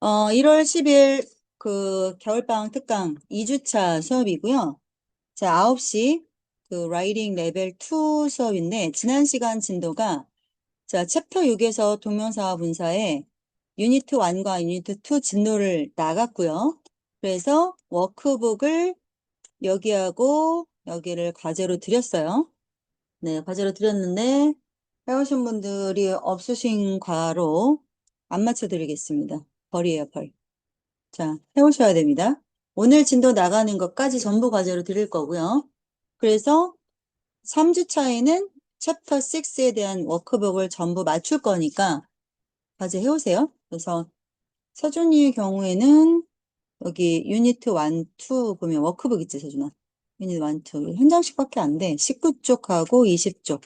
1월 10일 그 겨울방학 특강 2주차 수업이고요. 자, 9시 그 라이팅 레벨 2 수업인데 지난 시간 진도가 자, 챕터 6에서 동명사와 분사에 유니트 1과 유니트 2 진도를 나갔고요. 그래서 워크북을 여기하고 여기를 과제로 드렸어요. 네, 과제로 드렸는데 해오신 분들이 없으신 과로 안 맞춰드리겠습니다. 벌이에요, 벌. 자, 해오셔야 됩니다. 오늘 진도 나가는 것까지 전부 과제로 드릴 거고요. 그래서 3주차에는 챕터 6에 대한 워크북을 전부 맞출 거니까 과제 해오세요. 그래서 서준이의 경우에는 여기 유니트 1, 2 보면 워크북 있지, 서준아. 유니트 1, 2. 한 장씩밖에 안 돼. 19쪽하고 20쪽.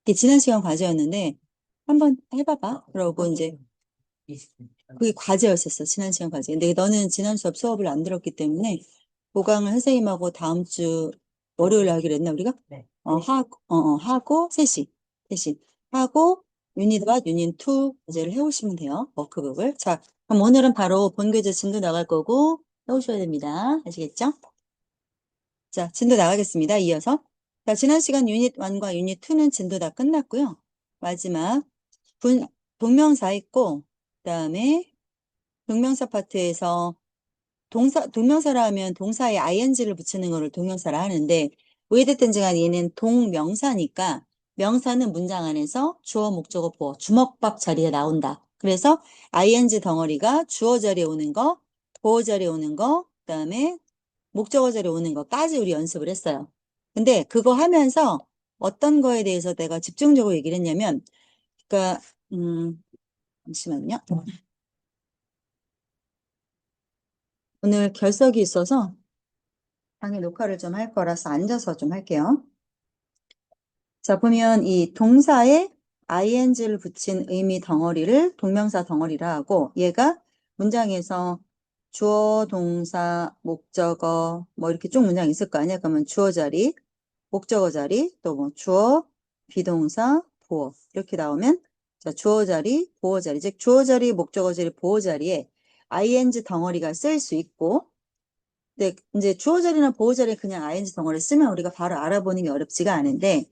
이게 지난 시간 과제였는데 한번 해봐봐. 그러고 이제 그게 과제였었어. 지난 시간 과제. 근데 너는 지난 수업 수업을 안 들었기 때문에 보강을 선생님하고 다음 주 월요일에 하기로 했나 우리가? 네. 하고 셋이 하고 유닛 1, 유닛 2 과제를 해오시면 돼요. 워크북을. 자, 그럼 오늘은 바로 본교재 진도 나갈 거고 해오셔야 됩니다. 아시겠죠? 자, 진도 나가겠습니다. 이어서. 자, 지난 시간 유닛 1과 유닛 2는 진도 다 끝났고요. 마지막 동명사 있고 그다음에 동명사 파트에서 동명사라 하면 동사에 ing를 붙이는 거를 동명사라 하는데, 왜됐든지 간에 얘는 동명사니까 명사는 문장 안에서 주어, 목적어, 보어, 주먹밥 자리에 나온다. 그래서 ing 덩어리가 주어 자리에 오는 거, 보어 자리에 오는 거, 그다음에 목적어 자리에 오는 거까지 우리 연습을 했어요. 근데 그거 하면서 어떤 거에 대해서 내가 집중적으로 얘기를 했냐면, 그러니까 잠시만요. 오늘 결석이 있어서 방에 녹화를 좀 할 거라서 앉아서 좀 할게요. 자, 보면 이 동사에 ing를 붙인 의미 덩어리를 동명사 덩어리라 하고, 얘가 문장에서 주어, 동사, 목적어 뭐 이렇게 쭉 문장 있을 거 아니야? 그러면 주어 자리, 목적어 자리, 또 뭐 주어, 비동사, 보어 이렇게 나오면, 자, 주어 자리, 보어 자리, 즉 주어 자리, 목적어 자리, 보어 자리에 ing 덩어리가 쓸 수 있고, 네, 이제 주어 자리나 보어 자리에 그냥 ing 덩어리를 쓰면 우리가 바로 알아보는 게 어렵지가 않은데,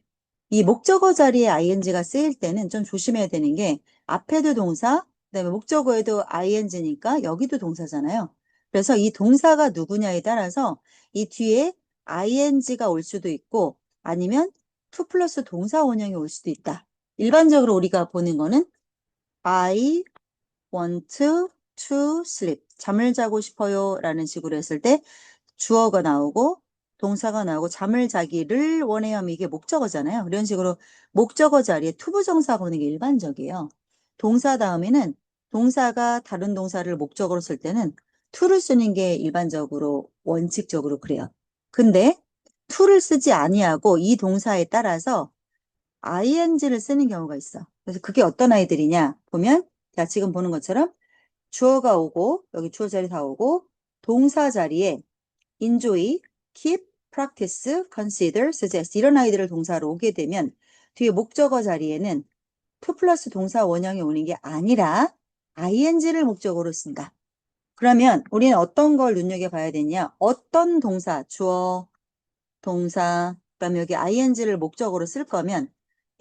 이 목적어 자리에 ing가 쓰일 때는 좀 조심해야 되는 게, 앞에도 동사, 그다음에 목적어에도 ing니까 여기도 동사잖아요. 그래서 이 동사가 누구냐에 따라서 이 뒤에 ing가 올 수도 있고 아니면 to 플러스 동사 원형이 올 수도 있다. 일반적으로 우리가 보는 거는 I want to sleep. 잠을 자고 싶어요 라는 식으로 했을 때 주어가 나오고 동사가 나오고 잠을 자기를 원해요 하면 이게 목적어잖아요. 이런 식으로 목적어 자리에 투부정사 보는 게 일반적이에요. 동사 다음에는 동사가 다른 동사를 목적어로 쓸 때는 to를 쓰는 게 일반적으로 원칙적으로 그래요. 근데 to를 쓰지 아니하고 이 동사에 따라서 ing를 쓰는 경우가 있어. 그래서 그게 어떤 아이들이냐 보면, 자, 지금 보는 것처럼 주어가 오고 여기 주어 자리 다 오고 동사 자리에 enjoy, keep, practice, consider, suggest 이런 아이들을 동사로 오게 되면 뒤에 목적어 자리에는 to 플러스 동사 원형이 오는 게 아니라 ing를 목적어로 쓴다. 그러면 우리는 어떤 걸 눈여겨봐야 되냐? 어떤 동사, 주어, 동사, 그다음에 여기 ing를 목적어로 쓸 거면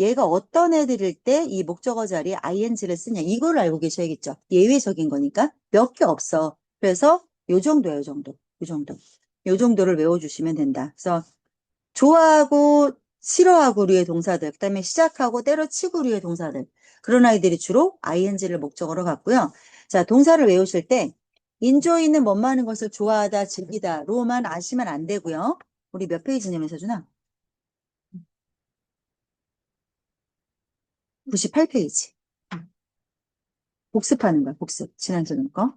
얘가 어떤 애들일 때 이 목적어 자리에 ing를 쓰냐, 이걸 알고 계셔야겠죠. 예외적인 거니까 몇 개 없어. 그래서 요 정도야, 요 정도. 요 정도. 요 정도를 외워주시면 된다. 그래서 좋아하고 싫어하고류의 동사들, 그다음에 시작하고 때려치고류의 동사들, 그런 아이들이 주로 ing를 목적어로 갖고요. 자, 동사를 외우실 때 enjoy는 뭐뭐 하는 것을 좋아하다, 즐기다 로만 아시면 안 되고요. 우리 몇 페이지냐면 서준아? 98페이지. 복습하는 거야, 복습. 지난주는 거.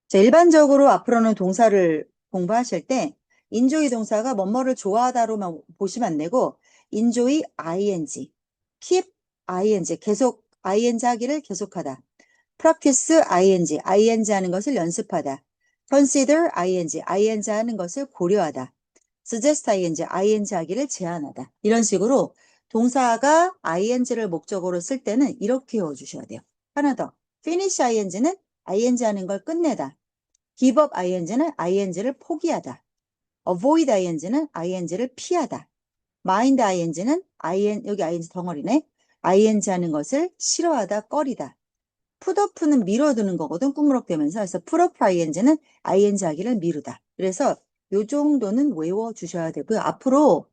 자, 일반적으로 앞으로는 동사를 공부하실 때 enjoy 동사가 뭐뭐를 좋아하다로만 보시면 안 되고 enjoy ing, keep ing, 계속 ing 하기를 계속하다. practice ing 하는 것을 연습하다. consider ing 하는 것을 고려하다. suggest ing 하기를 제안하다. 이런 식으로 동사가 ing를 목적어로 쓸 때는 이렇게 외워주셔야 돼요. 하나 더. finish ing는 ing 하는 걸 끝내다. give up ing는 ing를 포기하다. avoid ing는 ing를 피하다. mind ing는 여기 ing 덩어리네. ing 하는 것을 싫어하다, 꺼리다. put up는 미뤄두는 거거든, 꾸무럭대면서. 그래서 put up ing는 ing 하기를 미루다. 그래서 요 정도는 외워주셔야 되고요. 앞으로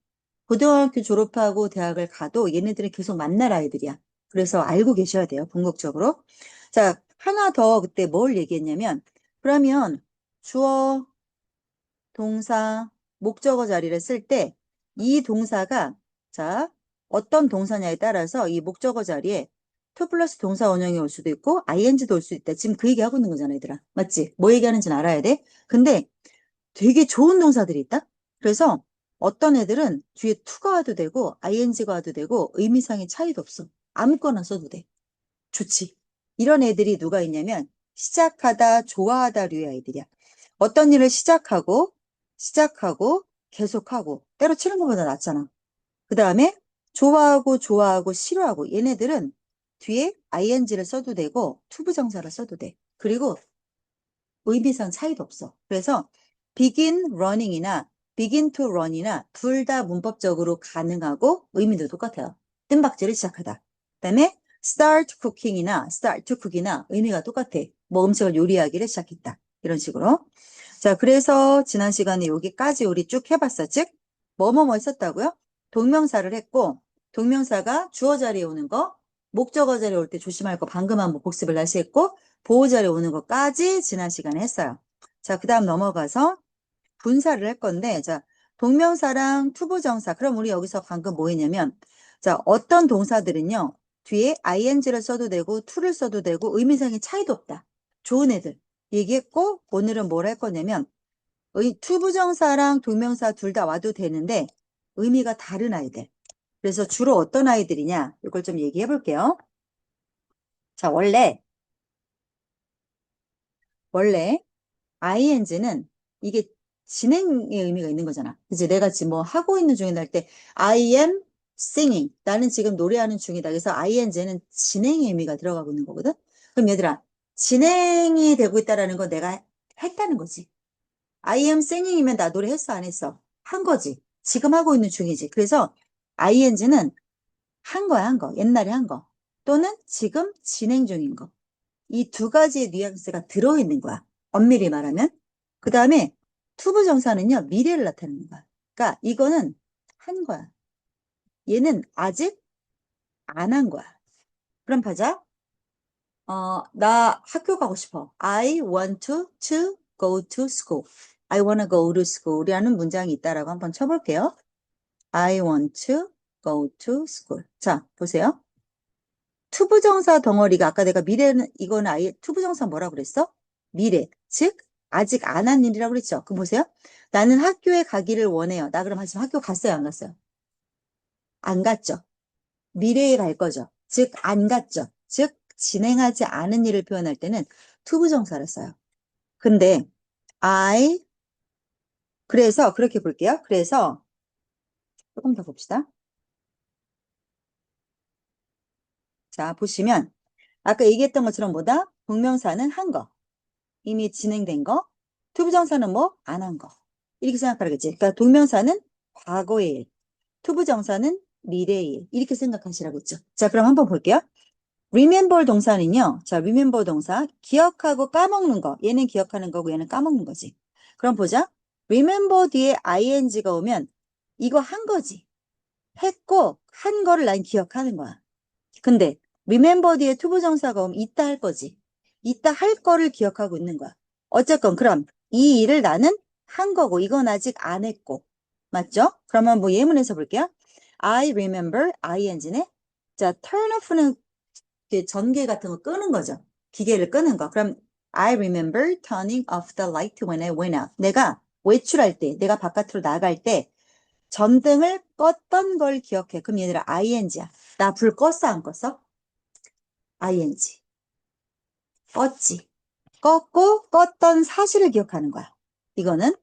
고등학교 졸업하고 대학을 가도 얘네들은 계속 만날 아이들이야. 그래서 알고 계셔야 돼요, 궁극적으로. 자, 하나 더 그때 뭘 얘기했냐면, 그러면 주어, 동사, 목적어 자리를 쓸 때 이 동사가 자 어떤 동사냐에 따라서 이 목적어 자리에 to 플러스 동사 원형이 올 수도 있고 ing도 올 수 있다. 지금 그 얘기 하고 있는 거잖아, 얘들아. 맞지? 뭐 얘기하는지는 알아야 돼. 근데 되게 좋은 동사들이 있다. 그래서 어떤 애들은 뒤에 to가 와도 되고 ing가 와도 되고 의미상의 차이도 없어. 아무거나 써도 돼. 좋지. 이런 애들이 누가 있냐면 시작하다, 좋아하다 류의 아이들이야. 어떤 일을 시작하고, 계속하고, 때려치는 것보다 낫잖아. 그 다음에 좋아하고, 싫어하고, 얘네들은 뒤에 ing를 써도 되고, 투부정사를 써도 돼. 그리고 의미상 차이도 없어. 그래서 begin running이나 begin to run이나 둘 다 문법적으로 가능하고 의미도 똑같아요. 뜸박질을 시작하다. 그 다음에 start cooking이나 start to cook이나 의미가 똑같아. 뭐 음식을 요리하기를 시작했다. 이런 식으로. 자, 그래서 지난 시간에 여기까지 우리 쭉 해봤어. 즉, 뭐뭐뭐 했었다고요? 동명사를 했고, 동명사가 주어 자리에 오는 거, 목적어 자리에 올 때 조심할 거 방금 한번 복습을 다시 했고, 보호 자리에 오는 것까지 지난 시간에 했어요. 자, 그 다음 넘어가서 분사를 할 건데, 자, 동명사랑 투부정사. 그럼 우리 여기서 방금 뭐 했냐면, 자, 어떤 동사들은요, 뒤에 ing를 써도 되고, to를 써도 되고, 의미상의 차이도 없다. 좋은 애들. 얘기했고, 오늘은 뭘 할 거냐면, 투부정사랑 동명사 둘 다 와도 되는데, 의미가 다른 아이들. 그래서 주로 어떤 아이들이냐, 이걸 좀 얘기해 볼게요. 자, 원래 ing는 이게 진행의 의미가 있는 거잖아. 그치? 내가 지금 뭐 하고 있는 중이다 할 때 I am singing. 나는 지금 노래하는 중이다. 그래서 ing는 진행의 의미가 들어가고 있는 거거든. 그럼 얘들아, 진행이 되고 있다라는 건 내가 했다는 거지. I am singing이면 나 노래했어, 안 했어? 한 거지. 지금 하고 있는 중이지. 그래서 ing는 한 거야, 한 거. 옛날에 한 거. 또는 지금 진행 중인 거. 이 두 가지의 뉘앙스가 들어있는 거야. 엄밀히 말하면. 그 다음에 투부정사는요, 미래를 나타내는 거야. 그러니까 이거는 한 거야. 얘는 아직 안 한 거야. 그럼 보자. 나 학교 가고 싶어. I want to go to school. I want to go to school. 이라는 문장이 있다라고 한번 쳐볼게요. I want to go to school. 자, 보세요. 투부정사 덩어리가 아까 내가 미래는 이거는 아예 투부정사 뭐라고 그랬어? 미래. 즉 아직 안 한 일이라고 그랬죠. 그럼 보세요. 나는 학교에 가기를 원해요. 나 그럼 지금 학교 갔어요, 안 갔어요? 안 갔죠. 미래에 갈 거죠. 즉 안 갔죠. 즉 진행하지 않은 일을 표현할 때는 투부정사를 써요. 근데 I 그래서 그렇게 볼게요. 그래서 조금 더 봅시다. 자, 보시면 아까 얘기했던 것처럼 뭐다? 동명사는 한 거. 이미 진행된 거, 투부정사는 뭐? 안 한 거. 이렇게 생각하라겠지. 그러니까 동명사는 과거의 일, 투부정사는 미래의 일. 이렇게 생각하시라고 했죠. 자, 그럼 한번 볼게요. remember 동사는요. 자, remember 동사. 기억하고 까먹는 거. 얘는 기억하는 거고 얘는 까먹는 거지. 그럼 보자. remember 뒤에 ing가 오면 이거 한 거지. 했고 한 거를 난 기억하는 거야. 근데 remember 뒤에 투부정사가 오면 이따 할 거지. 이따 할 거를 기억하고 있는 거야. 어쨌건 그럼 이 일을 나는 한 거고 이건 아직 안 했고. 맞죠? 그러면 뭐 예문에서 볼게요. I remember ing네. 자, turn off는 전기 같은 거 끄는 거죠. 기계를 끄는 거. 그럼 I remember turning off the light when I went out. 내가 외출할 때, 내가 바깥으로 나갈 때 전등을 껐던 걸 기억해. 그럼 얘들아 ing야. 나 불 껐어 안 껐어? ing. 껐지. 껐고 껐던 사실을 기억하는 거야. 이거는.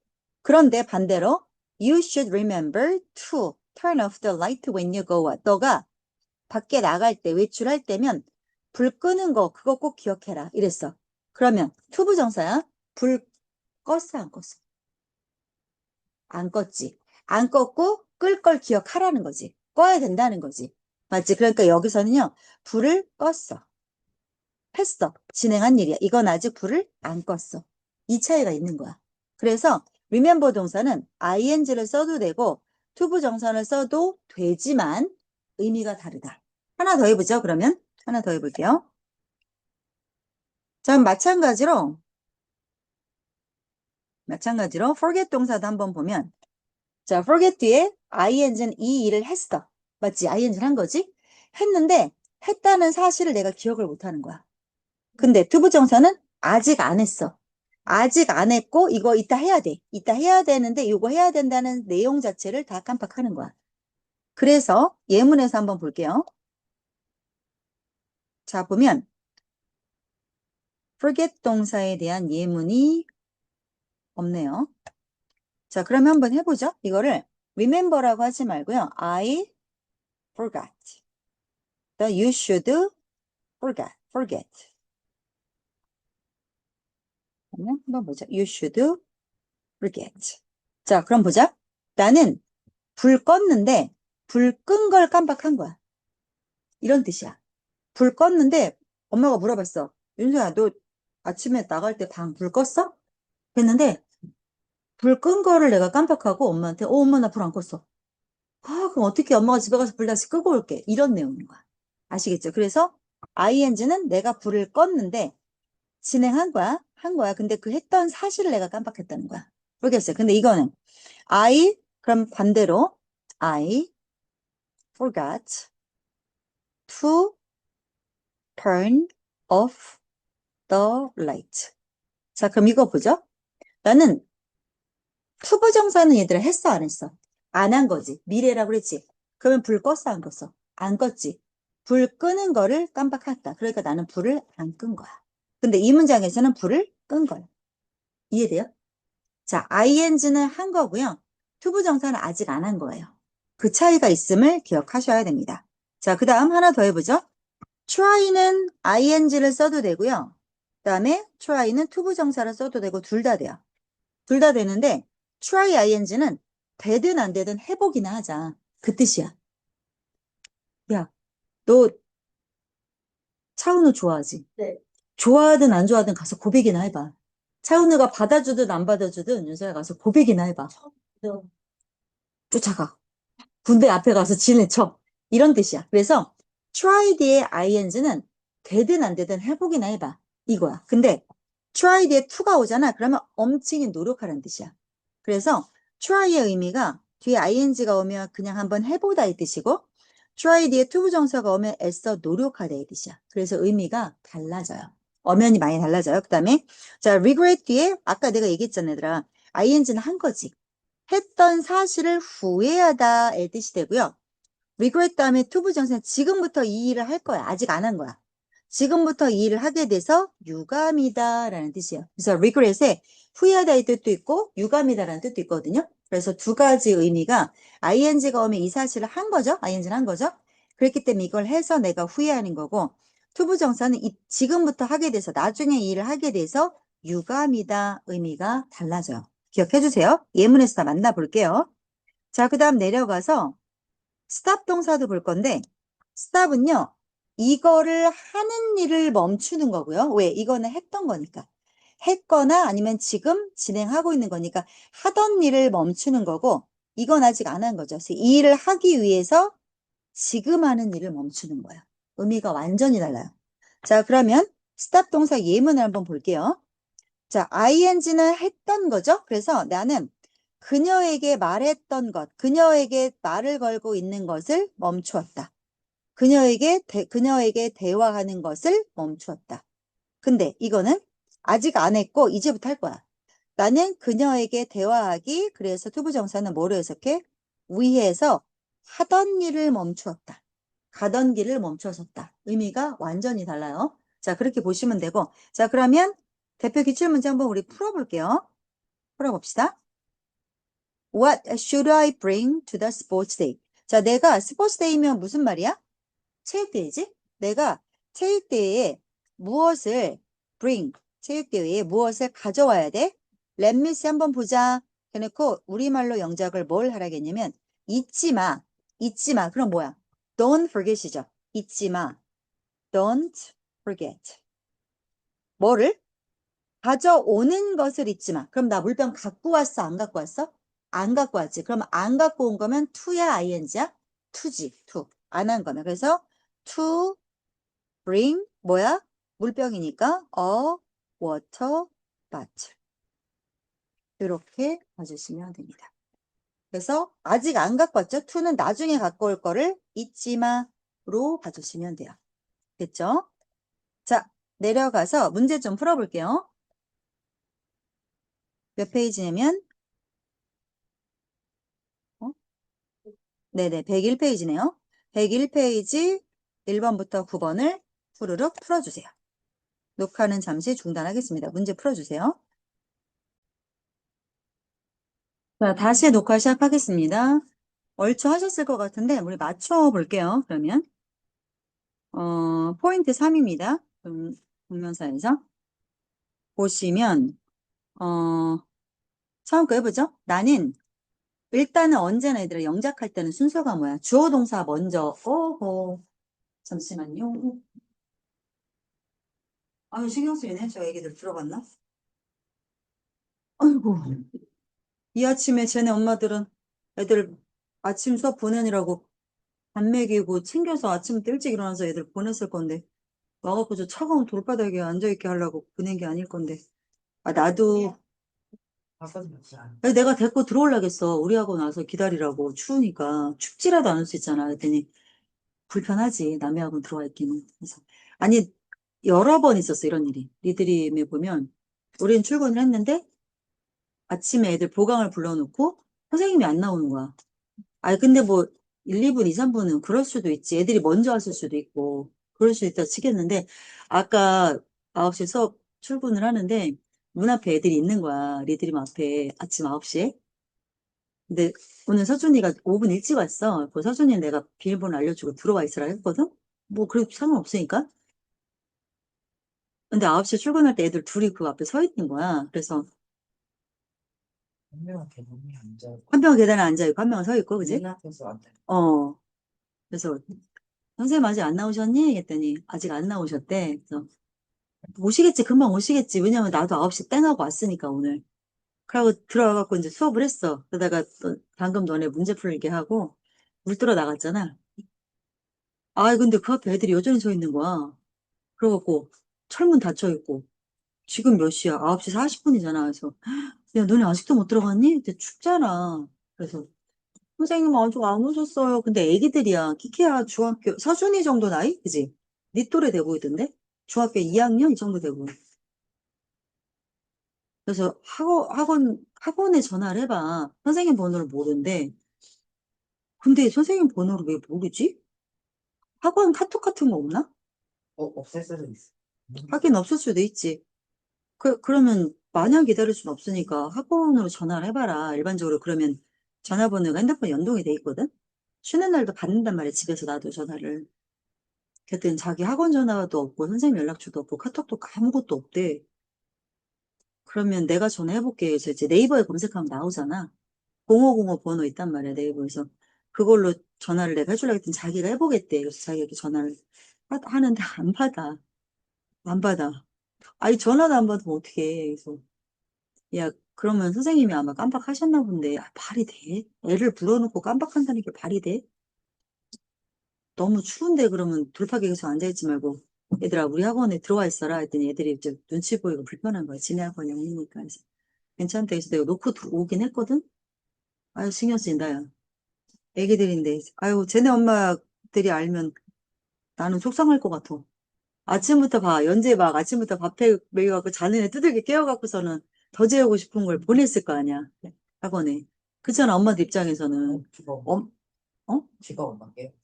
그런데 반대로 You should remember to turn off the light when you go out. 너가 밖에 나갈 때 외출할 때면 불 끄는 거 그거 꼭 기억해라. 이랬어. 그러면 투부정사야. 불 껐어, 안 껐어? 안 껐지. 안 껐고 끌 걸 기억하라는 거지. 꺼야 된다는 거지. 맞지? 그러니까 여기서는요. 불을 껐어. 했어. 진행한 일이야. 이건 아직 불을 안 껐어. 이 차이가 있는 거야. 그래서 remember 동사는 ing를 써도 되고 투부정사를 써도 되지만 의미가 다르다. 하나 더 해보죠. 그러면 하나 더 해볼게요. 자, 마찬가지로 forget 동사도 한번 보면 자, forget 뒤에 ing는 이 일을 했어. 맞지? ing를 한 거지? 했는데 했다는 사실을 내가 기억을 못 하는 거야. 근데 투부정사는 아직 안 했어. 아직 안 했고 이거 이따 해야 돼. 이따 해야 되는데 이거 해야 된다는 내용 자체를 다 깜빡하는 거야. 그래서 예문에서 한번 볼게요. 자, 보면 forget 동사에 대한 예문이 없네요. 자, 그러면 한번 해보죠. 이거를 remember라고 하지 말고요. I forgot. You should forget. 그러면 한번 보자. You should forget. 자, 그럼 보자. 나는 불 껐는데 불 끈 걸 깜빡한 거야. 이런 뜻이야. 불 껐는데 엄마가 물어봤어. 윤서야, 너 아침에 나갈 때 방 불 껐어? 했는데 불 끈 거를 내가 깜빡하고 엄마한테 엄마 나 불 안 껐어. 아, 그럼 어떻게 엄마가 집에 가서 불 다시 끄고 올게. 이런 내용인 거야. 아시겠죠? 그래서 ing는 내가 불을 껐는데 진행한 거야. 한 거야. 근데 그 했던 사실을 내가 깜빡했다는 거야. 모르겠어요. 근데 이거는 그럼 반대로 I forgot to turn off the light. 자, 그럼 이거 보죠. 나는 투부정사는 얘들아 했어, 안 했어? 안 한 거지. 미래라고 그랬지. 그러면 불 껐어, 안 껐어? 안 껐지. 불 끄는 거를 깜빡했다. 그러니까 나는 불을 안 끈 거야. 근데 이 문장에서는 불을 끈 거야. 이해돼요? 자, ing는 한 거고요. 투부정사는 아직 안 한 거예요. 그 차이가 있음을 기억하셔야 됩니다. 자, 그 다음 하나 더 해보죠. try는 ing를 써도 되고요. 그 다음에 try는 투부정사를 써도 되고 둘 다 돼요. 둘 다 되는데 try ing는 되든 안 되든 해보기나 하자. 그 뜻이야. 야, 너 차은우 좋아하지? 네. 좋아하든 안 좋아하든 가서 고백이나 해봐. 차은우가 받아주든 안 받아주든 윤서야 가서 고백이나 해봐. 네. 쫓아가. 군대 앞에 가서 진을 쳐. 이런 뜻이야. 그래서 try 뒤에 ing는 되든 안 되든 해보기나 해봐. 이거야. 근데 try 뒤에 to가 오잖아. 그러면 엄청히 노력하라는 뜻이야. 그래서 try의 의미가 뒤에 ing가 오면 그냥 한번 해보다 이 뜻이고 try 뒤에 to 부정사가 오면 애써 노력하다 이 뜻이야. 그래서 의미가 달라져요. 엄연히 많이 달라져요. 그 다음에 자 regret 뒤에 아까 내가 얘기했잖아 얘들아. ing는 한 거지. 했던 사실을 후회하다의 뜻이 되고요. regret 다음에 to 부정사는 지금부터 이 일을 할 거야. 아직 안 한 거야. 지금부터 이 일을 하게 돼서 유감이다 라는 뜻이에요. 그래서 regret에 후회하다의 뜻도 있고 유감이다 라는 뜻도 있거든요. 그래서 두 가지 의미가 ing가 오면 이 사실을 한 거죠. ing는 한 거죠. 그렇기 때문에 이걸 해서 내가 후회하는 거고 to 부정사는 지금부터 하게 돼서 나중에 이 일을 하게 돼서 유감이다 의미가 달라져요. 기억해 주세요. 예문에서 다 만나볼게요. 자, 그 다음 내려가서 stop 동사도 볼 건데 stop은요. 이거를 하는 일을 멈추는 거고요. 왜? 이거는 했던 거니까. 했거나 아니면 지금 진행하고 있는 거니까 하던 일을 멈추는 거고 이건 아직 안 한 거죠. 그래서 이 일을 하기 위해서 지금 하는 일을 멈추는 거야. 의미가 완전히 달라요. 자, 그러면 stop 동사 예문을 한번 볼게요. 자, ing는 했던 거죠. 그래서 나는 그녀에게 말했던 것, 그녀에게 말을 걸고 있는 것을 멈추었다. 그녀에게 대화하는 것을 멈추었다. 근데 이거는 아직 안 했고 이제부터 할 거야. 나는 그녀에게 대화하기, 그래서 투부정사는 뭐로 해석해? 위해서 하던 일을 멈추었다. 가던 길을 멈춰섰다. 의미가 완전히 달라요. 자, 그렇게 보시면 되고. 자, 그러면 대표 기출문제 한번 우리 풀어볼게요. 풀어봅시다. What should I bring to the sports day? 자, 내가 스포츠 데이면 무슨 말이야? 체육대회지? 내가 체육대회에 무엇을 bring, 체육대회에 무엇을 가져와야 돼? 렛미스 한번 보자. 해놓고 우리말로 영작을 뭘 하라겠냐면 잊지 마. 잊지 마. 그럼 뭐야? Don't forget이죠. 잊지 마. Don't forget. 뭐를? 가져오는 것을 잊지 마. 그럼 나 물병 갖고 왔어? 안 갖고 왔어? 안 갖고 왔지. 그럼 안 갖고 온 거면 to야 ing야? to지. to. 안 한 거면. 그래서 to bring 뭐야? 물병이니까 a water bottle. 이렇게 봐주시면 됩니다. 그래서 아직 안 갖고 왔죠? to는 나중에 갖고 올 거를 잊지 마로 봐주시면 돼요. 됐죠? 자, 내려가서 문제 좀 풀어볼게요. 몇 페이지냐면 네네, 101페이지네요. 101페이지 1번부터 9번을 후루룩 풀어주세요. 녹화는 잠시 중단하겠습니다. 문제 풀어주세요. 자, 다시 녹화 시작하겠습니다. 얼추 하셨을 것 같은데 우리 맞춰 볼게요. 그러면 포인트 3입니다. 동명사에서 보시면 처음 거 해보죠. 나는 일단은 언제나 얘들아 영작할 때는 순서가 뭐야? 주어 동사 먼저. 오호. 잠시만요. 아유, 신경 쓰이네. 저 애기들 들어갔나? 아이고. 이 아침에 쟤네 엄마들은 애들 아침 수업 보내느라고 밥 먹이고 챙겨서 아침부터 일찍 일어나서 애들 보냈을 건데 와갖고 저 차가운 돌바닥에 앉아있게 하려고 보낸 게 아닐 건데. 아, 나도. 아니, 내가 데리고 들어올라겠어. 우리 학원 와서 기다리라고. 추우니까. 춥지라도 않을 수 있잖아. 그랬더니 불편하지. 남의 학원 들어와 있기는. 그래서. 아니, 여러 번 있었어. 이런 일이. 리드림에 보면 우리는 출근을 했는데 아침에 애들 보강을 불러놓고 선생님이 안 나오는 거야. 아니, 근데 뭐, 1, 2분, 2, 3분은 그럴 수도 있지. 애들이 먼저 왔을 수도 있고, 그럴 수 있다 치겠는데, 아까 9시 수업 출근을 하는데, 문 앞에 애들이 있는 거야. 리드림 앞에 아침 9시에. 근데 오늘 서준이가 5분 일찍 왔어. 그 서준이 내가 비밀번호 알려주고 들어와 있으라 했거든? 뭐, 그래도 상관없으니까. 근데 9시에 출근할 때 애들 둘이 그 앞에 서 있는 거야. 그래서, 한 명은 계단에 앉아있고 한 명은 계단에 앉아있고, 한 명은 서 있고, 그지? 앞에서 앉아있고 어. 그래서 선생님 아직 안 나오셨니? 했더니 아직 안 나오셨대. 그래서 오시겠지, 금방 오시겠지. 왜냐면 나도 9시 땡 하고 왔으니까 오늘. 그러고 들어와갖고 이제 수업을 했어. 그러다가 또 방금 너네 문제 풀게 하고 물 들어 나갔잖아. 아, 근데 그 앞에 애들이 여전히 서 있는 거야. 그래갖고 철문 닫혀 있고 지금 몇 시야? 9시 40분이잖아. 그래서 야, 너네 아직도 못 들어갔니? 근데 춥잖아. 그래서 선생님 아직 안 오셨어요. 근데 애기들이야. 키키야 중학교 서준이 정도 나이? 그지? 네 또래 되고 있던데? 중학교 2학년 이 정도 되고. 그래서 학원에 전화를 해봐. 선생님 번호를 모르는데. 근데 선생님 번호를 왜 모르지? 학원 카톡 같은 거 없나? 없앨 수도 있어. 하긴 없을 수도 있지. 그러면 마냥 기다릴 순 없으니까 학원으로 전화를 해봐라. 일반적으로 그러면 전화번호가 핸드폰 연동이 돼 있거든? 쉬는 날도 받는단 말이야. 집에서 나도 전화를. 그랬더니 자기 학원 전화도 없고 선생님 연락처도 없고 카톡도 아무것도 없대. 그러면 내가 전화해볼게. 그래서 이제 네이버에 검색하면 나오잖아. 0505 번호 있단 말이야, 네이버에서. 그걸로 전화를 내가 해주려고 했더니 자기가 해보겠대. 그래서 자기가 이렇게 전화를 하는데 안 받아. 안 받아. 아니, 전화도 안 받으면 어떡해. 그래서, 야, 그러면 선생님이 아마 깜빡하셨나 본데, 아, 말이 돼? 애를 불러놓고 깜빡한다는 게 말이 돼? 너무 추운데 그러면 돌파기에서 앉아있지 말고, 얘들아, 우리 학원에 들어와 있어라. 했더니 애들이 이제 눈치 보이고 불편한 거야. 지네 학원이 아니니까. 그래서 괜찮다. 해서 내가 놓고 들어오긴 했거든? 아유, 신경 쓰인다, 야. 애기들인데, 아유, 쟤네 엄마들이 알면 나는 속상할 것 같아. 아침부터 봐, 연재 막 아침부터 먹여갖고 자는 애 두들겨 깨워갖고서는 더 재우고 싶은 걸 보냈을 거 아니야. 학원에. 그렇잖아, 엄마들 입장에서는. 쥐가 어? 쥐가 엄마게.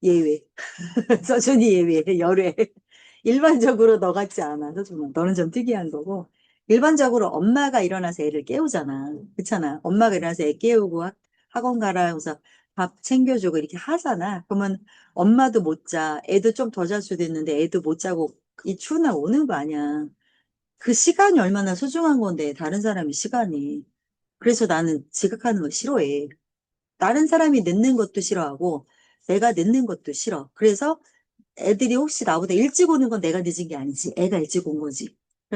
예외. 서준이 예외, 열외. 일반적으로 너 같지 않아, 서준아. 너는 좀 특이한 거고. 일반적으로 엄마가 일어나서 애를 깨우잖아. 그렇잖아. 엄마가 일어나서 애 깨우고 학원 가라 하고서 밥 챙겨주고 이렇게 하잖아. 그러면 엄마도 못 자. 애도 좀 더 잘 수도 있는데 애도 못 자고 이 추운 날 오는 거 아니야. 그 시간이 얼마나 소중한 건데, 다른 사람의 시간이. 그래서 나는 지각하는 거 싫어해. 다른 사람이 늦는 것도 싫어하고, 내가 늦는 것도 싫어. 그래서 애들이 혹시 나보다 일찍 오는 건 내가 늦은 게 아니지. 애가 일찍 온 거지.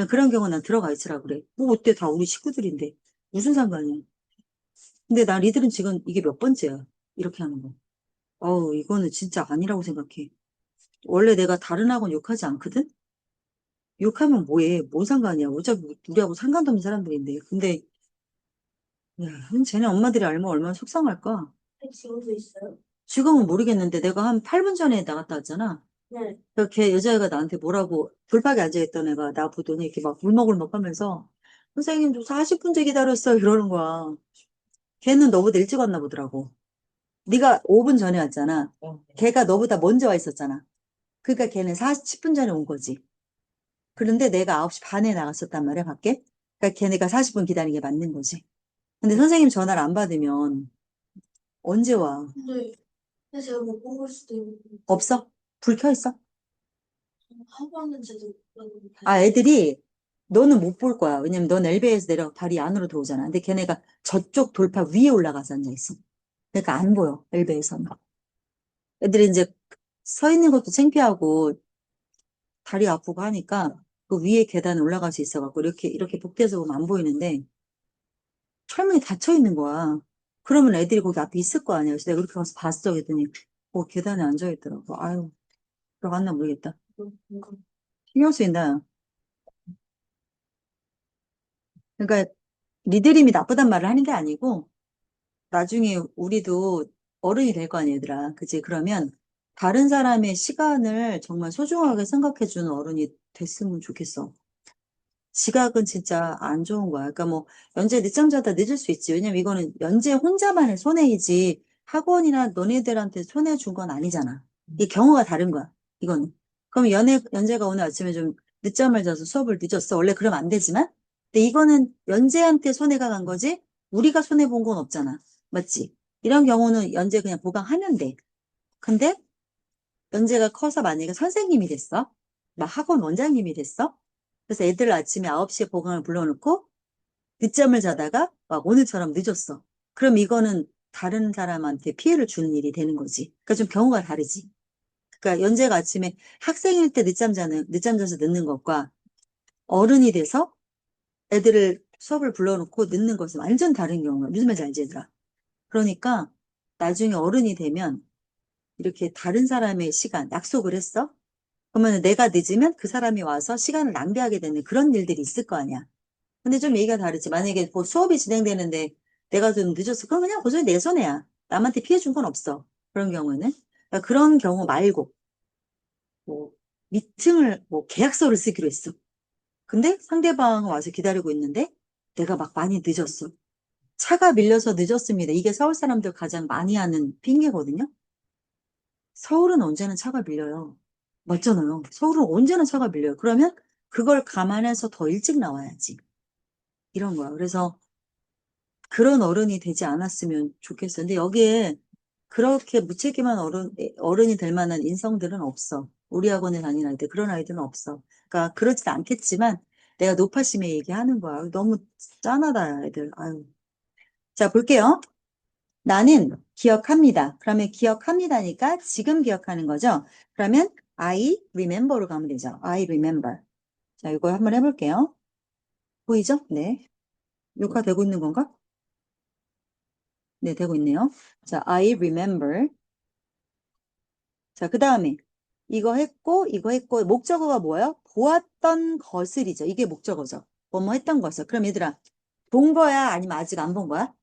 그런 경우 난 들어가 있으라 그래. 뭐 어때? 다 우리 식구들인데. 무슨 상관이야. 근데 난 니들은 지금 이게 몇 번째야. 이렇게 하는 거. 어우, 이거는 진짜 아니라고 생각해. 원래 내가 다른 학원 욕하지 않거든? 욕하면 뭐해? 뭔 상관이야? 어차피 우리하고 상관도 없는 사람들인데. 근데, 야, 쟤네 엄마들이 알면 얼마나 속상할까? 지금도 있어요? 지금은 모르겠는데 내가 한 8분 전에 나갔다 왔잖아. 네. 걔 여자애가 나한테 뭐라고 돌박이 앉아있던 애가 나 보더니 이렇게 막 울먹울먹 하면서 선생님 저 40분째 기다렸어요 이러는 거야. 걔는 너보다 일찍 왔나 보더라고. 네가 5분 전에 왔잖아. 걔가 너보다 먼저 와 있었잖아. 그러니까 걔는 10분 전에 온 거지. 그런데 내가 9시 반에 나갔었단 말이야, 밖에. 그러니까 걔네가 40분 기다리는 게 맞는 거지. 근데 선생님 전화를 안 받으면 언제 와? 근데 제가 못 본 걸 수도 있고 없어? 불 켜 있어? 학원은 아, 애들이 너는 못 볼 거야. 왜냐면 넌 엘베에서 내려 다리 안으로 들어오잖아. 근데 걔네가 저쪽 돌파 위에 올라가서 앉아 있어. 그러니까 안 보여, 엘베에서는. 애들이 이제 서 있는 것도 창피하고 다리 아프고 하니까 그 위에 계단 올라갈 수 있어갖고 이렇게 복대서 보면 안 보이는데 철문이 닫혀 있는 거야. 그러면 애들이 거기 앞에 있을 거 아니야. 그래서 내가 그렇게 가서 봤어. 그랬더니 계단에 앉아 있더라고. 아유, 들어갔나 모르겠다. 신경 쓰인다. 그러니까 니들임이 나쁘단 말을 하는 게 아니고 나중에 우리도 어른이 될 거 아니야, 얘들아. 그치? 그러면 다른 사람의 시간을 정말 소중하게 생각해주는 어른이 됐으면 좋겠어. 지각은 진짜 안 좋은 거야. 그러니까 뭐, 연재 늦잠 자다 늦을 수 있지. 왜냐면 이거는 연재 혼자만의 손해이지, 학원이나 너네들한테 손해 준 건 아니잖아. 이 경우가 다른 거야, 이거는. 그럼 연재가 오늘 아침에 좀 늦잠을 자서 수업을 늦었어. 원래 그러면 안 되지만. 근데 이거는 연재한테 손해가 간 거지, 우리가 손해 본 건 없잖아. 맞지? 이런 경우는 연재 그냥 보강하면 돼. 근데 연재가 커서 만약에 선생님이 됐어. 막 학원 원장님이 됐어. 그래서 애들 아침에 9시에 보강을 불러놓고 늦잠을 자다가 막 오늘처럼 늦었어. 그럼 이거는 다른 사람한테 피해를 주는 일이 되는 거지. 그러니까 좀 경우가 다르지. 그러니까 연재가 아침에 학생일 때 늦잠 자서 늦는 것과 어른이 돼서 애들을 수업을 불러놓고 늦는 것은 완전 다른 경우야. 무슨 말인지 알지, 얘들아? 그러니까 나중에 어른이 되면 이렇게 다른 사람의 시간, 약속을 했어? 그러면 내가 늦으면 그 사람이 와서 시간을 낭비하게 되는 그런 일들이 있을 거 아니야. 근데 좀 얘기가 다르지. 만약에 뭐 수업이 진행되는데 내가 좀 늦었어. 그럼 그냥 고소히 내 손해야. 남한테 피해 준 건 없어. 그런 경우는. 그러니까 그런 경우 말고, 뭐, 미팅을, 뭐, 계약서를 쓰기로 했어. 근데 상대방 와서 기다리고 있는데 내가 막 많이 늦었어. 차가 밀려서 늦었습니다. 이게 서울 사람들 가장 많이 하는 핑계거든요. 서울은 언제나 차가 밀려요. 맞잖아요. 서울은 언제나 차가 밀려요. 그러면 그걸 감안해서 더 일찍 나와야지. 이런 거야. 그래서 그런 어른이 되지 않았으면 좋겠어요. 근데 여기에 그렇게 무책임한 어른이 될 만한 인성들은 없어. 우리 학원에 다니는 아이들, 그런 아이들은 없어. 그러니까 그렇진 않겠지만 내가 노파심에 얘기하는 거야. 너무 짠하다, 애들. 아유. 자, 볼게요. 나는 기억합니다. 그러면 기억합니다니까 지금 기억하는 거죠. 그러면 I remember로 가면 되죠. I remember. 자, 이거 한번 해볼게요. 보이죠? 네. 녹화되고 있는 건가? 네, 되고 있네요. 자, I remember. 자, 그 다음에 이거 했고, 목적어가 뭐예요? 보았던 것을이죠. 이게 목적어죠. 뭐뭐 했던 것을. 그럼 얘들아, 본 거야? 아니면 아직 안 본 거야?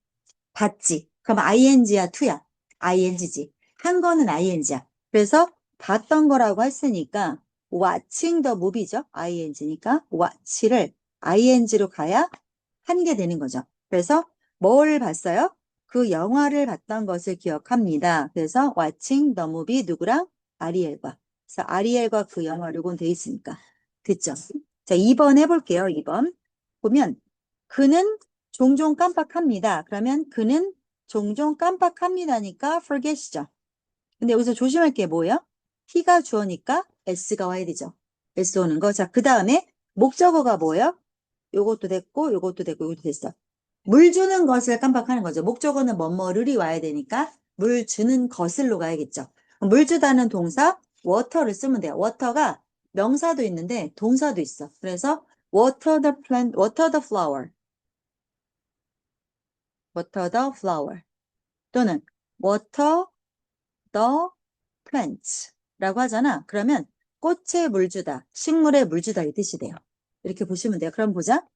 봤지. 그럼 ing야, to야? ing지. 한 거는 ing야. 그래서 봤던 거라고 했으니까 watching the movie죠. ing니까 watch를 ing로 가야 한 게 되는 거죠. 그래서 뭘 봤어요? 그 영화를 봤던 것을 기억합니다. 그래서 watching the movie 누구랑? 아리엘과. 그래서 아리엘과 그 영화를 요건 돼 있으니까. 됐죠? 자, 2번 해볼게요. 2번. 보면 그는 종종 깜빡합니다. 그러면 그는 종종 깜빡합니다니까 forget이죠. 근데 여기서 조심할 게 뭐예요? T가 주어니까 S가 와야 되죠. S 오는 거. 자, 그 다음에 목적어가 뭐예요? 요것도 됐고, 요것도 됐고, 요것도 됐어. 물 주는 것을 깜빡하는 거죠. 목적어는 뭐뭐를이 와야 되니까 물 주는 것을로 가야겠죠. 물 주다는 동사 water를 쓰면 돼요. water가 명사도 있는데 동사도 있어. 그래서 water the plant, water the flower, water the flower 또는 water the plants 라고 하잖아. 그러면 꽃에 물 주다, 식물에 물 주다 이 뜻이 돼요. 이렇게 보시면 돼요. 그럼 보자.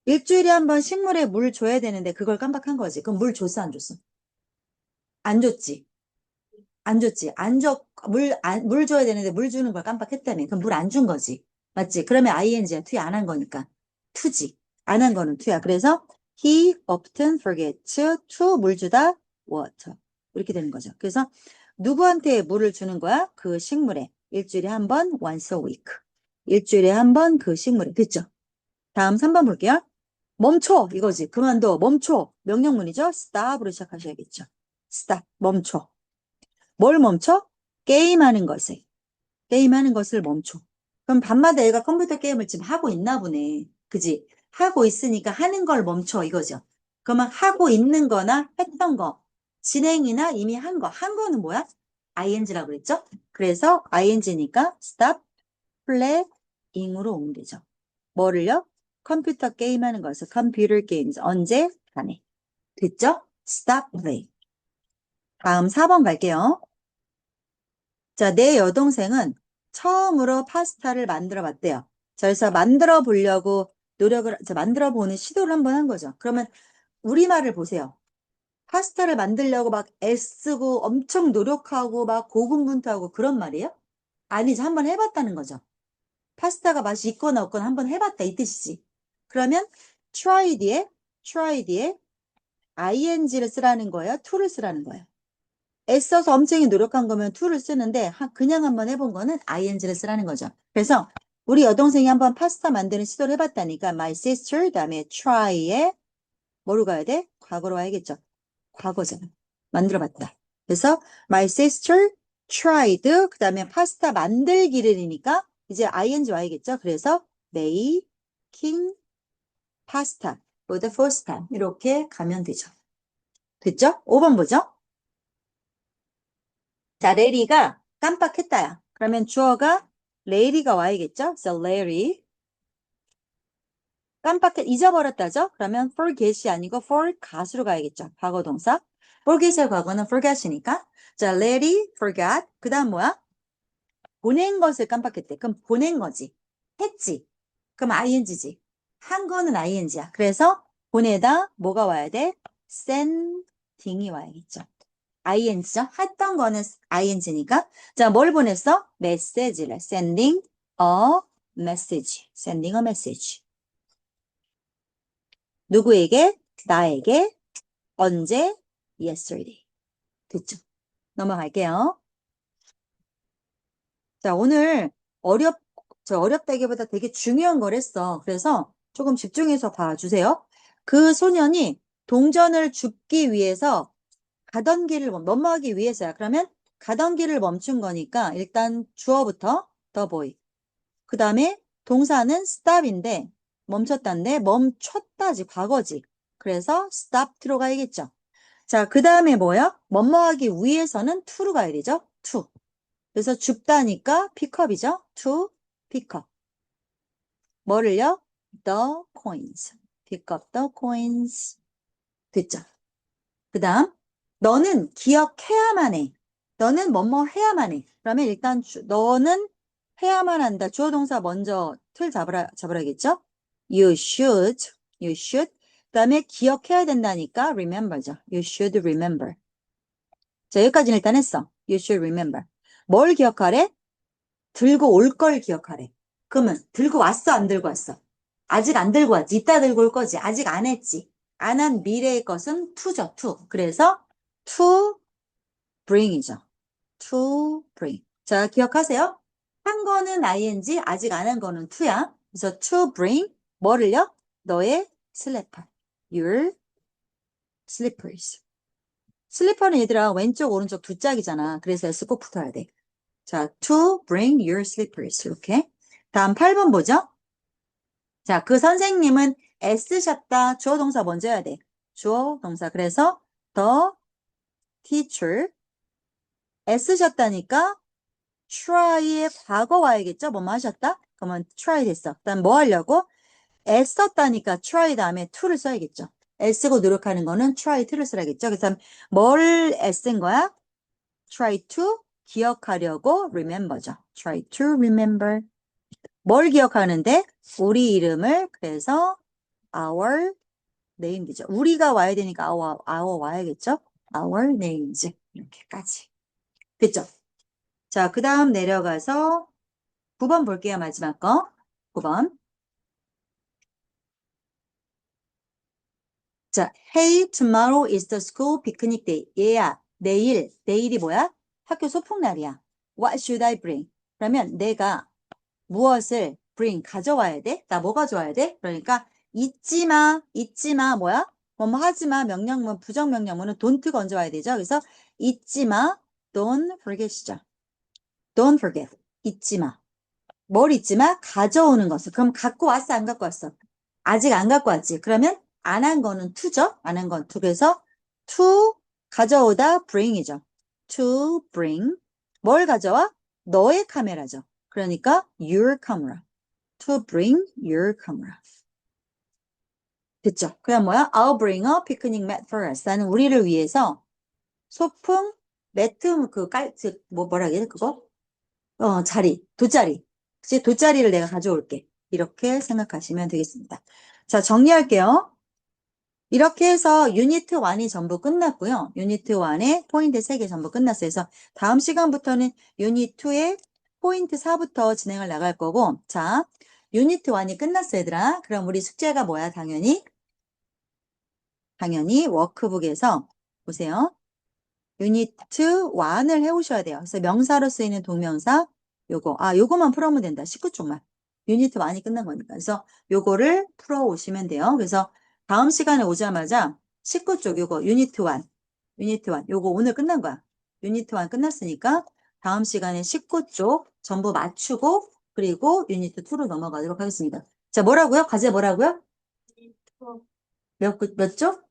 일주일에 한 번 식물에 물 줘야 되는데 그걸 깜빡한 거지. 그럼 물 줬어, 안 줬어? 안 줬지. 안 줬지. 안 줘, 물 줘야 되는데 물 주는 걸 깜빡했다며. 그럼 물 안 준 거지. 맞지? 그러면 ing야. 투이 안 한 거니까. 투지. 안 한 거는 투야. 그래서 he often forgets to 물 주다 water. 이렇게 되는 거죠. 그래서 누구한테 물을 주는 거야? 그 식물에. 일주일에 한 번, once a week. 일주일에 한 번 그 식물에. 됐죠? 다음 3번 볼게요. 멈춰 이거지. 그만둬. 멈춰. 명령문이죠. stop으로 시작하셔야겠죠. stop. 멈춰. 뭘 멈춰? 게임하는 것을. 게임하는 것을 멈춰. 그럼 밤마다 애가 컴퓨터 게임을 지금 하고 있나 보네. 그지? 하고 있으니까 하는 걸 멈춰 이거죠. 그러면 하고 있는 거나 했던 거, 진행이나 이미 한 거는 뭐야? ing라고 그랬죠? 그래서 ing니까 stop playing으로 오면 되죠. 뭐를요? 컴퓨터 게임하는 것을 computer games 언제? 간에. 됐죠? stop play. 다음 4번 갈게요. 자, 내 여동생은 처음으로 파스타를 만들어 봤대요. 자, 그래서 만들어 보려고 만들어 보는 시도를 한번 한 거죠. 그러면 우리말을 보세요. 파스타를 만들려고 막 애쓰고 엄청 노력하고 막 고군분투하고 그런 말이에요? 아니죠. 한번 해봤다는 거죠. 파스타가 맛이 있거나 없거나 한번 해봤다 이 뜻이지. 그러면 try 뒤에 ing를 쓰라는 거예요? to를 쓰라는 거예요? 애써서 엄청 노력한 거면 to를 쓰는데 그냥 한번 해본 거는 ing를 쓰라는 거죠. 그래서 우리 여동생이 한번 파스타 만드는 시도를 해봤다니까 my sister 다음에 try에 뭐로 가야 돼? 과거로 와야겠죠. 과거잖아. 만들어봤다. 그래서 my sister tried 그 다음에 파스타 만들기를이니까 이제 ing 와야겠죠. 그래서 making pasta for the first time 이렇게 가면 되죠. 됐죠? 5번 보죠. 자, 레리가 깜빡했다야. 그러면 주어가 레리가 와야겠죠? So Larry 잊어버렸다죠? 그러면 forget이 아니고 forgot으로 가야겠죠. 과거 동사. forget의 과거는 forget이니까. 자, Larry forgot. 그 다음 뭐야? 보낸 것을 깜빡했대. 그럼 보낸 거지. 했지. 그럼 ing지. 한 거는 ing야. 그래서 보내다 뭐가 와야 돼? sending이 와야겠죠. ing죠. 했던 거는 ing니까. 자, 뭘 보냈어? 메시지를. sending a message. sending a message. 누구에게? 나에게. 언제? yesterday. 됐죠? 넘어갈게요. 자, 오늘 어렵다기보다 되게 중요한 걸 했어. 그래서 조금 집중해서 봐주세요. 그 소년이 동전을 줍기 위해서 가던 길을 넘어가기 위해서야. 그러면 가던 길을 멈춘 거니까 일단 주어부터 the boy. 그 다음에 동사는 stop인데 멈췄다인데 멈췄다지 과거지. 그래서 stop to로 가야겠죠. 자, 그 다음에 뭐야? 뭐뭐하기 위해서는 to로 가야 되죠. to. 그래서 줍다니까 pickup이죠. to pick up. 뭐를요? the coins. pick up the coins. 됐죠? 그 다음 너는 기억해야만 해. 너는 뭐뭐 해야만 해. 그러면 일단 너는 해야만 한다. 주어 동사 먼저 틀 잡으라겠죠? You should. 그 다음에 기억해야 된다니까 remember죠. You should remember. 자, 여기까지는 일단 했어. You should remember. 뭘 기억하래? 들고 올 걸 기억하래. 그러면 들고 왔어, 안 들고 왔어? 아직 안 들고 왔지. 이따 들고 올 거지. 아직 안 했지. 안 한 미래의 것은 to죠, to. 그래서 to bring이죠. to bring. 자, 기억하세요. 한 거는 ing, 아직 안 한 거는 to야. 그래서 to bring 뭐를요? 너의 슬리퍼. Your slippers. 슬리퍼는 얘들아 왼쪽 오른쪽 두 짝이잖아. 그래서 S 꼭 붙어야 돼. 자, to bring your slippers. 이렇게. 다음 8번 보죠. 자, 그 선생님은 애쓰셨다. 주어 동사 먼저 해야 돼. 주어 동사. 그래서 the teacher 애쓰셨다니까 try의 과거 와야겠죠? 뭐뭐 하셨다? 그러면 try 됐어. 그다음 뭐 하려고? 애썼다니까 try 다음에 to를 써야겠죠. 애쓰고 노력하는 거는 try to를 써야겠죠. 그래서 뭘 애쓴 거야? try to 기억하려고 remember죠. try to remember. 뭘 기억하는데? 우리 이름을 그래서 our name이죠. 우리가 와야 되니까 our 와야겠죠. our names 이렇게까지 됐죠. 자, 그 다음 내려가서 9번 볼게요. 마지막 거 9번. 자, hey, tomorrow is the school picnic day. 얘야, 내일이 뭐야? 학교 소풍날이야. What should I bring? 그러면 내가 무엇을 bring, 가져와야 돼? 나 뭐 가져와야 돼? 그러니까 잊지 마, 뭐야? 뭐뭐 하지 마, 명령문, 부정명령문은 don't 건져와야 되죠. 그래서 잊지 마, don't forget이죠. don't forget, 잊지 마. 뭘 잊지 마? 가져오는 것을. 그럼 갖고 왔어, 안 갖고 왔어? 아직 안 갖고 왔지. 그러면 안 한 거는 to죠. 안 한 건 to. 그래서 to 가져오다 bring이죠. to bring. 뭘 가져와? 너의 카메라죠. 그러니까 your camera. to bring your camera. 됐죠? 그럼 뭐야? I'll bring a picnic mat for us. 나는 우리를 위해서 소풍 매트 뭐라 해야 돼? 그거? 돗자리. 그치? 돗자리를 내가 가져올게. 이렇게 생각하시면 되겠습니다. 자, 정리할게요. 이렇게 해서 유니트 1이 전부 끝났고요. 유니트 1의 포인트 3개 전부 끝났어요. 그래서 다음 시간부터는 유니트 2의 포인트 4부터 진행을 나갈 거고, 자, 유니트 1이 끝났어, 얘들아. 그럼 우리 숙제가 뭐야, 당연히 워크북에서 보세요. 유니트 1을 해오셔야 돼요. 그래서 명사로 쓰이는 동명사, 요거만 풀어오면 된다. 19쪽만. 유니트 1이 끝난 거니까. 그래서 요거를 풀어오시면 돼요. 그래서 다음 시간에 오자마자 19쪽 요거 유니트 1, 요거 오늘 끝난 거야. 유니트 1 끝났으니까 다음 시간에 19쪽 전부 맞추고 그리고 유니트 2로 넘어가도록 하겠습니다. 자, 뭐라고요? 과제 뭐라고요? 몇 쪽?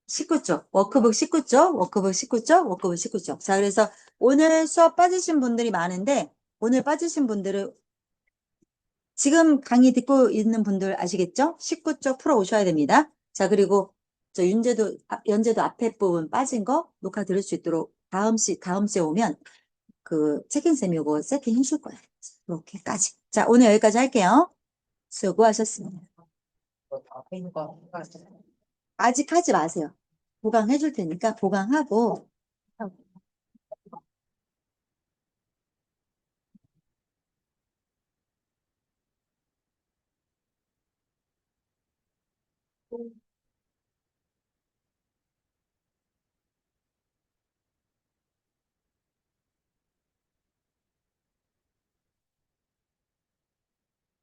19쪽. 워크북 19쪽, 워크북 19쪽, 워크북 19쪽. 자, 그래서 오늘 수업 빠지신 분들이 많은데, 오늘 빠지신 분들은 지금 강의 듣고 있는 분들 아시겠죠? 19쪽 풀어오셔야 됩니다. 자, 그리고 저 연재도 앞에 부분 빠진 거 녹화 들을 수 있도록 다음 주에 오면 그 책임쌤이 요거 세팅 해줄 거예요. 이렇게까지. 자, 오늘 여기까지 할게요. 수고하셨습니다. 앞에 있는 거 아직 하지 마세요. 보강해 줄 테니까 보강하고